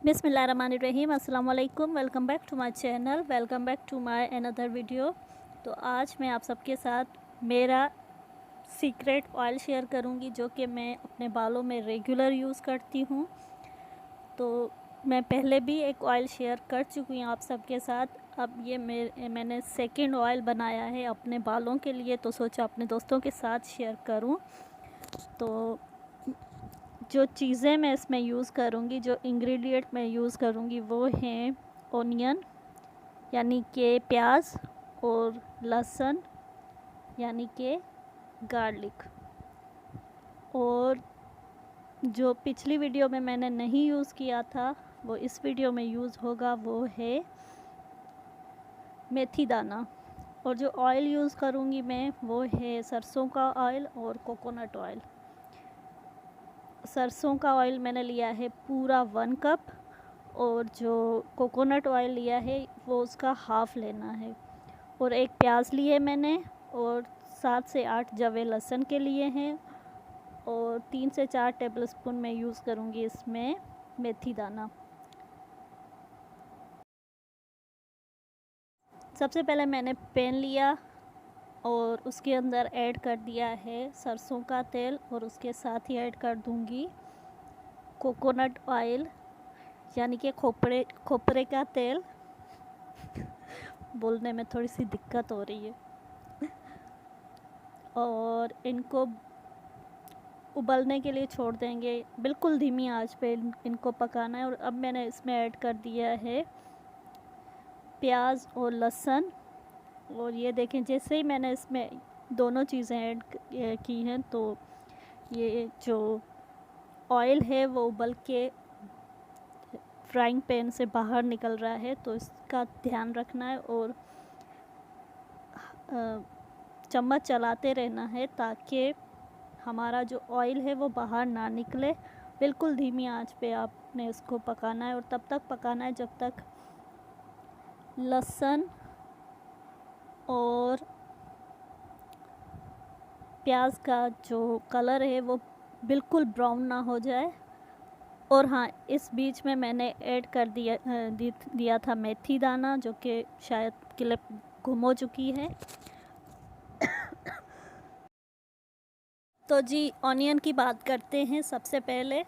बिस्मिल्लाहिर्रहमानिर्रहीम अस्सलाम वालेकुम। Welcome back to my channel, welcome back to my another video. तो आज मैं आप सबके साथ मेरा सीक्रेट ऑयल शेयर करूंगी जो कि मैं अपने बालों में रेगुलर यूज़ करती हूं। तो मैं पहले भी एक ऑयल शेयर कर चुकी हूँ आप सबके साथ। अब ये मैंने सेकंड ऑयल बनाया है अपने बालों के लिए, तो सोचा अपने दोस्तों के साथ शेयर करूँ। तो जो चीज़ें मैं इसमें यूज़ करूँगी, जो इंग्रेडिएंट मैं यूज़ करूँगी वो हैं ओनियन यानी कि प्याज और लहसुन यानी कि गार्लिक। और जो पिछली वीडियो में मैंने नहीं यूज़ किया था वो इस वीडियो में यूज़ होगा, वो है मेथी दाना। और जो ऑयल यूज़ करूँगी मैं वो है सरसों का ऑयल और कोकोनट ऑयल। सरसों का ऑयल मैंने लिया है पूरा 1 कप और जो कोकोनट ऑयल लिया है वो उसका हाफ़ लेना है। और एक प्याज लिए मैंने और 7 से 8 जवे लहसुन के लिए हैं और 3 से 4 टेबलस्पून मैं यूज़ करूँगी इसमें मेथी दाना। सबसे पहले मैंने पैन लिया और उसके अंदर ऐड कर दिया है सरसों का तेल और उसके साथ ही ऐड कर दूँगी कोकोनट ऑयल यानी कि खोपरे का तेल। बोलने में थोड़ी सी दिक्कत हो रही है। और इनको उबलने के लिए छोड़ देंगे, बिल्कुल धीमी आंच पे इनको पकाना है। और अब मैंने इसमें ऐड कर दिया है प्याज और लहसुन। और ये देखें, जैसे ही मैंने इसमें दोनों चीज़ें ऐड की हैं तो ये जो ऑयल है वो उबल के फ्राइंग पैन से बाहर निकल रहा है, तो इसका ध्यान रखना है और चम्मच चलाते रहना है ताकि हमारा जो ऑयल है वो बाहर ना निकले। बिल्कुल धीमी आंच पे आपने इसको पकाना है और तब तक पकाना है जब तक लहसुन और प्याज का जो कलर है वो बिल्कुल ब्राउन ना हो जाए। और हाँ, इस बीच में मैंने ऐड कर दिया था मेथी दाना, जो कि शायद क्लिप गुम हो चुकी है। तो जी, ऑनियन की बात करते हैं सबसे पहले,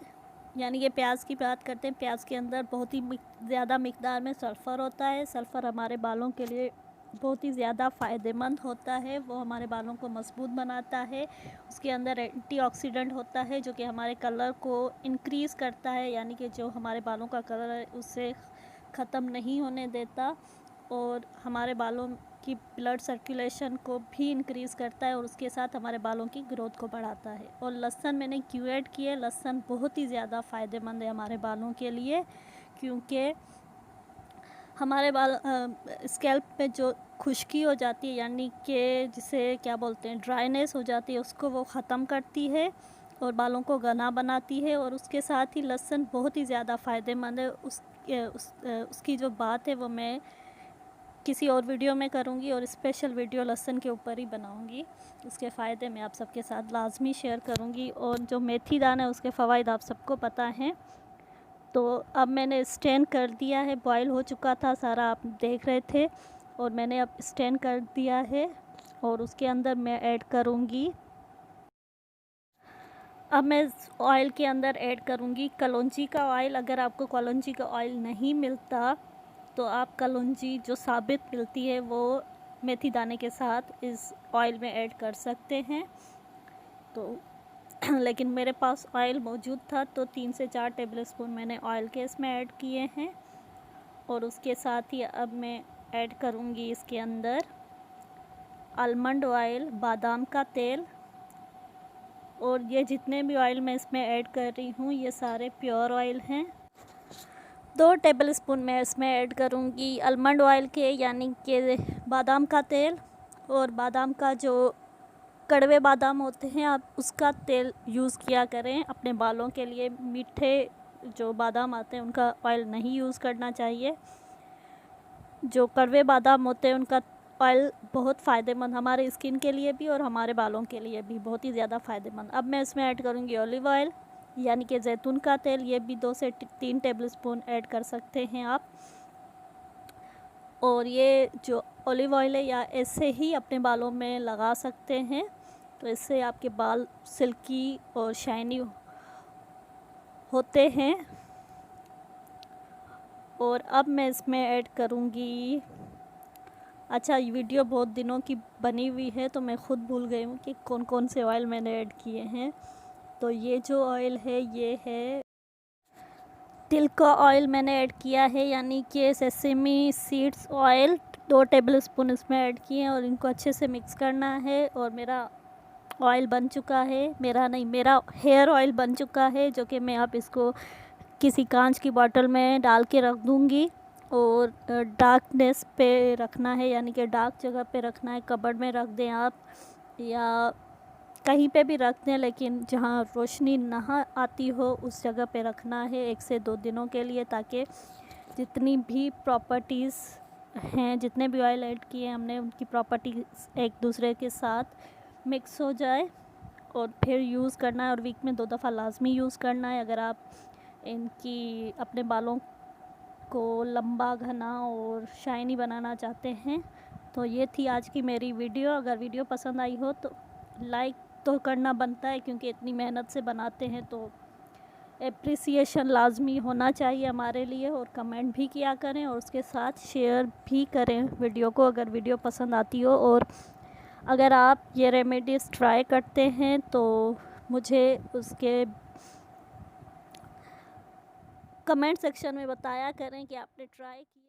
यानी कि प्याज की बात करते हैं। प्याज के अंदर बहुत ही ज़्यादा मिक़दार में सल्फ़र होता है। सल्फ़र हमारे बालों के लिए बहुत ही ज़्यादा फ़ायदेमंद होता है, वो हमारे बालों को मजबूत बनाता है। उसके अंदर एंटीऑक्सीडेंट होता है जो कि हमारे कलर को इंक्रीज़ करता है, यानी कि जो हमारे बालों का कलर है उसे ख़त्म नहीं होने देता। और हमारे बालों की ब्लड सर्कुलेशन को भी इंक्रीज़ करता है और उसके साथ हमारे बालों की ग्रोथ को बढ़ाता है। और लहसुन मैंने क्यों ऐड किया? लहसुन बहुत ही ज़्यादा फ़ायदेमंद है हमारे बालों के लिए, क्योंकि हमारे बाल स्कैल्प पे जो खुश्की हो जाती है, यानी कि जिसे क्या बोलते हैं, ड्राइनेस हो जाती है, उसको वो ख़त्म करती है और बालों को घना बनाती है। और उसके साथ ही लहसुन बहुत ही ज़्यादा फ़ायदेमंद है। उसकी जो बात है वो मैं किसी और वीडियो में करूँगी और स्पेशल वीडियो लहसुन के ऊपर ही बनाऊँगी। उसके फ़ायदे मैं आप सबके साथ लाजमी शेयर करूँगी। और जो मेथी दाना है उसके फ़वाइद आप सबको पता हैं। तो अब मैंने स्टेन कर दिया है, बॉईल हो चुका था सारा, आप देख रहे थे। और मैंने अब स्टेन कर दिया है और उसके अंदर मैं ऐड करूँगी, अब मैं ऑयल के अंदर ऐड करूँगी कलौंजी का ऑयल। अगर आपको कलौंजी का ऑयल नहीं मिलता तो आप कलौंजी जो साबित मिलती है वो मेथी दाने के साथ इस ऑयल में ऐड कर सकते हैं। तो लेकिन मेरे पास ऑयल मौजूद था तो 3 से 4 टेबलस्पून मैंने ऑयल के इसमें ऐड किए हैं। और उसके साथ ही अब मैं ऐड करूँगी इसके अंदर आलमंड ऑयल, बादाम का तेल। और ये जितने भी ऑयल मैं इसमें ऐड कर रही हूँ ये सारे प्योर ऑयल हैं। 2 टेबलस्पून मैं इसमें ऐड करूँगी आलमंड ऑयल के, यानी कि बादाम का तेल। और बादाम का जो कड़वे बादाम होते हैं आप उसका तेल यूज़ किया करें अपने बालों के लिए। मीठे जो बादाम आते हैं उनका ऑयल नहीं यूज़ करना चाहिए। जो कड़वे बादाम होते हैं उनका ऑयल बहुत फ़ायदेमंद हमारे स्किन के लिए भी और हमारे बालों के लिए भी बहुत ही ज़्यादा फ़ायदेमंद। अब मैं इसमें ऐड करूँगी ऑलिव ऑयल, यानी कि जैतून का तेल, ये भी 2 से 3 टेबलस्पून ऐड कर सकते हैं आप। और ये जो ऑलिव ऑयल है या ऐसे ही अपने बालों में लगा सकते हैं, तो इससे आपके बाल सिल्की और शाइनी होते हैं। और अब मैं इसमें ऐड करूँगी, अच्छा ये वीडियो बहुत दिनों की बनी हुई है तो मैं ख़ुद भूल गई हूँ कि कौन कौन से ऑयल मैंने ऐड किए हैं। तो ये जो ऑयल है ये है तिल का ऑयल मैंने ऐड किया है, यानी कि सेसमी सीड्स ऑयल 2 टेबलस्पून इसमें ऐड किए हैं और इनको अच्छे से मिक्स करना है। और मेरा ऑयल बन चुका है, मेरा हेयर ऑयल बन चुका है, जो कि मैं अब इसको किसी कांच की बोतल में डाल के रख दूँगी। और डार्कनेस पे रखना है, यानी कि डार्क जगह पे रखना है, कबर्ड में रख दें आप या कहीं पे भी रख दें, लेकिन जहाँ रोशनी ना आती हो उस जगह पे रखना है 1 से 2 दिनों के लिए, ताकि जितनी भी प्रॉपर्टीज़ हैं, जितने भी ऑयल ऐड किए हमने, उनकी प्रॉपर्टीज़ एक दूसरे के साथ मिक्स हो जाए। और फिर यूज़ करना है, और वीक में 2 दफ़ा लाजमी यूज़ करना है अगर आप इनकी अपने बालों को लंबा, घना और शाइनी बनाना चाहते हैं। तो ये थी आज की मेरी वीडियो। अगर वीडियो पसंद आई हो तो लाइक तो करना बनता है, क्योंकि इतनी मेहनत से बनाते हैं तो एप्रिसिएशन लाजमी होना चाहिए हमारे लिए। और कमेंट भी किया करें और उसके साथ शेयर भी करें वीडियो को, अगर वीडियो पसंद आती हो। और अगर आप ये रेमेडीज़ ट्राई करते हैं तो मुझे उसके कमेंट सेक्शन में बताया करें कि आपने ट्राई किया।